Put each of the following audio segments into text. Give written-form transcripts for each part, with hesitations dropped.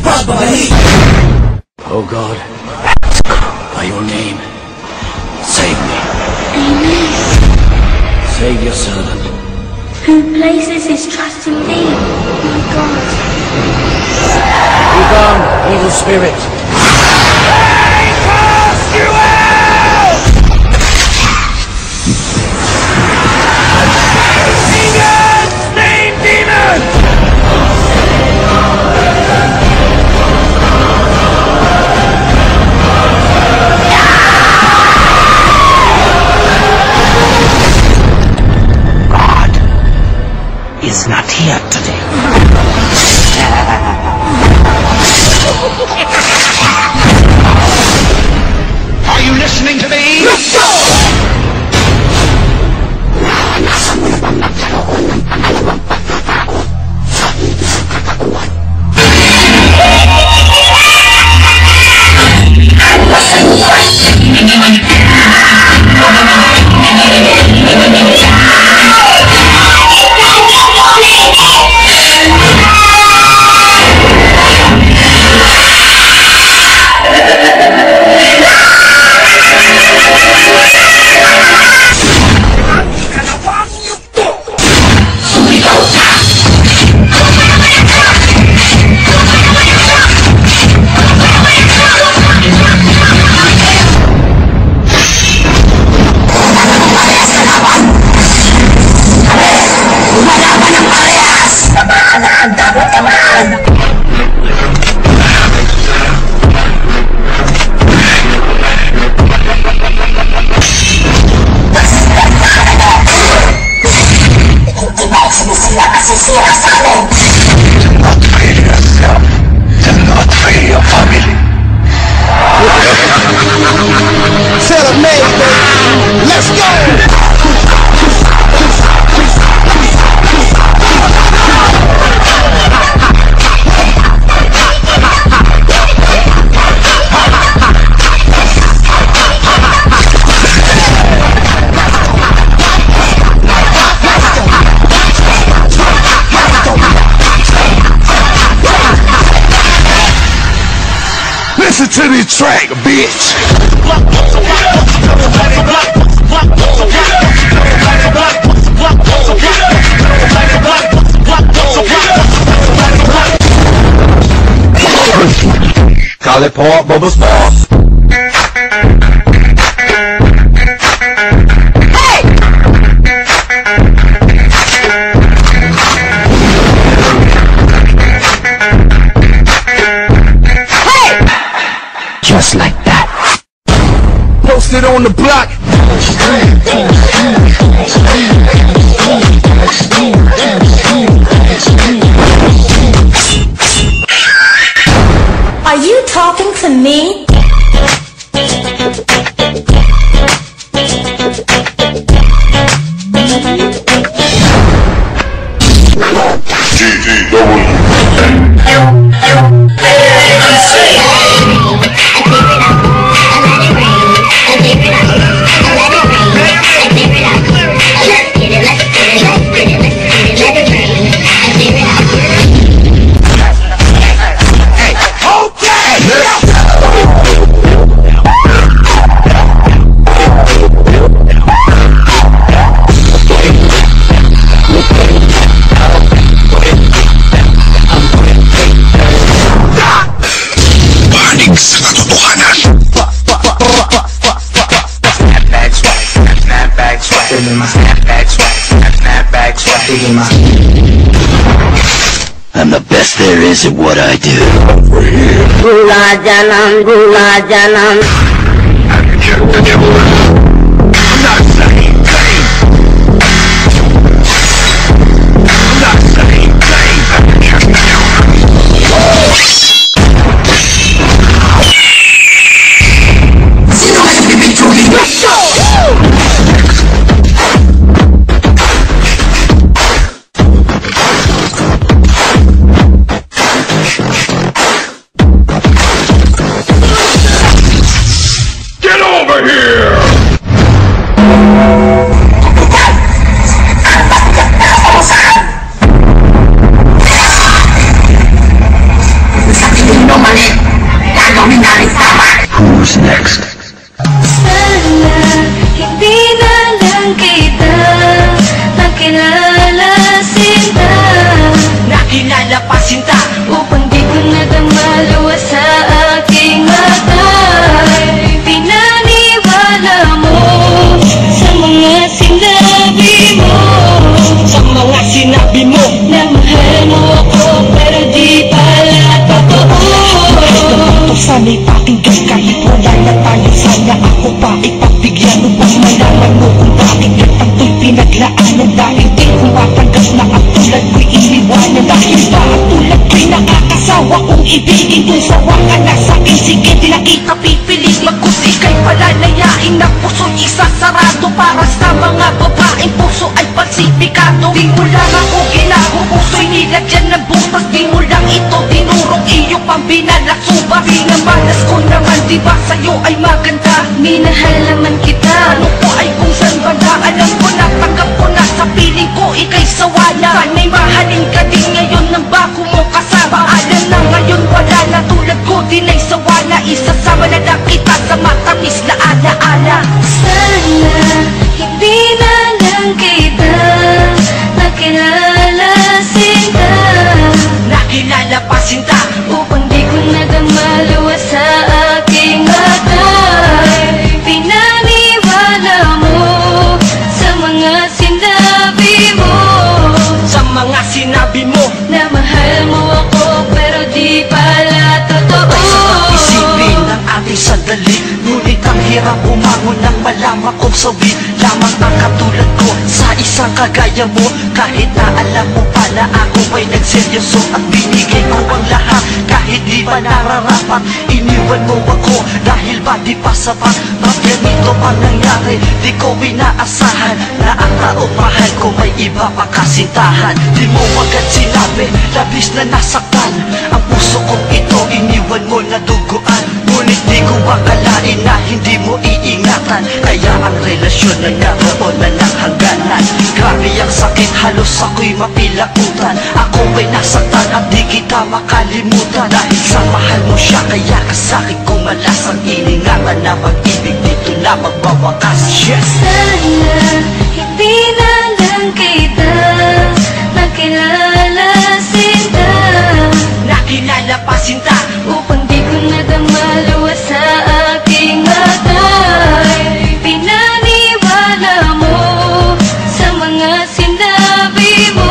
pagbabalik. Oh God, by your name, save me. Amen. Save your servant. Who places his trust in thee, my God? Be gone, evil spirit. I cast you out! Demons! Name demons! Is not here today. Are you listening to me? Listen to this track, bitch. Call it Port Bubbles Ball. Just like that. Posted on the block. Are you talking to me? I'm the best there is at what I do. Gula Janam, Gula Janam. I'm not saying things. I'm not saying things. Get over here! asawa kong ibigin. Kung sawa ka na sa'kin, sige di na kita pipiling. Magkus ika'y palalayain na puso'y isasarado. Para sa mga babaeng puso ay falsifikado. Di mo lang ako ginago, puso'y nilagyan ng butas. Di mo lang ito dinurong, iyo pang binalaksuba. Pinamalas ko naman, diba sa'yo ay maganda? Minahal naman kita. Ano ko ay kung saan ba na? Alam ko na, tanggap ko na, sa piling ko ika'y sawa na. Sana'y mahalin ka din ngayon ng bago mo kasama. Alam na ngayon wala na, tulad ko din ay sawa na. Isasama na lang kita sa matamis na alaala. Sana hindi na lang kita nakilala sinta. Nakilala pa sinta, Upang di ko nadamaluwa sa aking atay. Pinaniwala mo sa mga sinabi mo, sa mga sinabi mo. na mahal mo ako pero di pala totoo. Patay sa pag-isipin ng ating sandali. Ngunit ang hirap umangon nang malaman kong sawi lamang ang katulad ko sa isang kagaya mo. Kahit na alam mo pa na ako ay nagseryoso at binigay ko ang lahat. Kahit di pa nararapat, iniwan mo ako dahil ba di pa sapat. Ba't ganito pa nangyari? Di ko inaasahan na ang taong mahal ko may iba pa kasintahan. Di mo agad sinabi, labis na nasaktan ang puso kong ito, iniwan mo na duguan. Ngunit di ko akalain na hindi mo iingatan, kaya ang relasyon na naroon na ng hangganan. Grabe ang sakit, halos ako'y mapilakutan. Ako ay nasaktan at di kita makalimutan. Dahil sa mahal mo siya, kaya ka sa'kin kumalas. Ang iningatan na pag-ibig dito na magwawakas. Yes! Sana hindi na lang kita nakilala sinta. Nakilala pa sinta, Upang di ko nadamaluwa sa aking atay. Pinaniwala mo sa mga sinabi mo,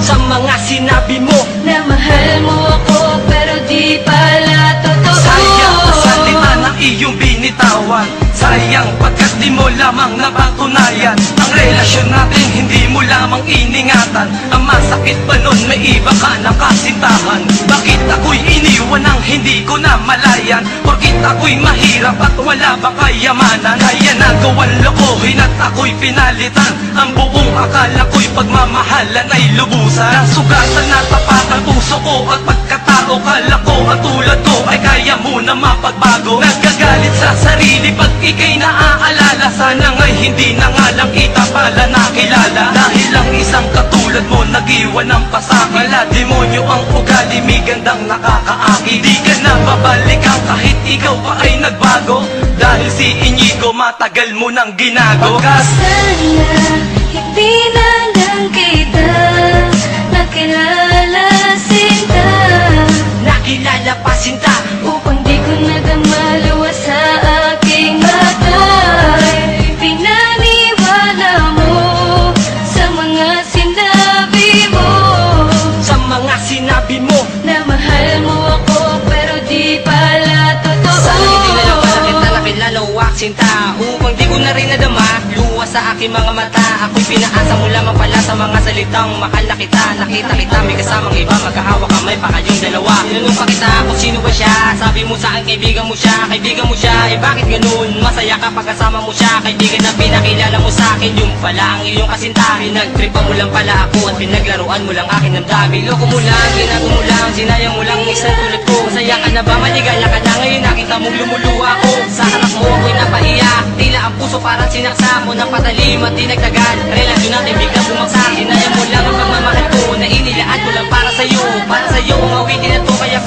sa mga sinabi mo. na mahal mo ako pero di pala totoo. Sayang pasalita ng iyong binitawan. Sayang pagkat di mo lamang napatunayan. Ang relasyon natin hindi mo lamang iningatan. Ang masakit pa nun may iba ka ng kasintahan. Bakit ako'y iniwan ng hindi ko na malayan? Porkit ako'y mahirap at wala bang kayamanan? Kaya nagawan lokohin at ako'y pinalitan. Ang buong akala ko'y pagmamahalan ay lubusan. Nasugatan na tapat ang puso ko at pagkatao. Kala ko at tulad ko ay kaya mo na mapagbago. Nagkagalit sa sarili pag ika'y naaalala. Sana nga'y hindi na nga lang kita pala nakilala. Dahil lang isang katulad mo nag-iwan ng pasakit. Mala demonyo ang ugali, may gandang nakakaakit. Di ka na babalikan kahit ikaw pa ay nagbago. Dahil si Inigo matagal mo nang ginago. Sana hindi na lang kita nakilala sinta. Nakilala pa sinta, Upang di ko nadamaluwa sa aking atay. Pinaniwala mo sa mga sinabi mo, sa mga sinabi mo. na mahal mo ako pero di pala totoo. Sana hindi na lang pala kita nakilala o sinta. Upang di ko na rin nadama luwa sa aking mga mata. Ako'y pinaasa mo lamang pala sa mga salitang mahal na kita. Nakita kita may kasamang iba, magkahawa kamay pa kayong dalawa. Tinanong pa kita kung sino ba siya. Sabi mo sa akin kaibigan mo siya. Kaibigan mo siya, eh bakit ganun? Masaya ka pag kasama mo siya. Kaibigan na pinakilala mo sa akin, yung pala ang iyong kasinta. Pinagtripa mo lang pala ako at pinaglaruan mo lang akin ng dami. Loko mo lang, ginago mo lang, sinayang mo lang isang tulad ko. Masaya ka na ba? Maligaya ka na ngayon, nakita mong lumuluwa ako. Sa harap mo ako'y napaiyak, tila ang puso parang sinaksa mo ng patalim at dinagdagan. Relasyon natin biglang bumagsak, sinayang mo lang ang pagmamahal ko na inilaan ko lang para sa'yo. Para sa'yo ang awitin na to, kaya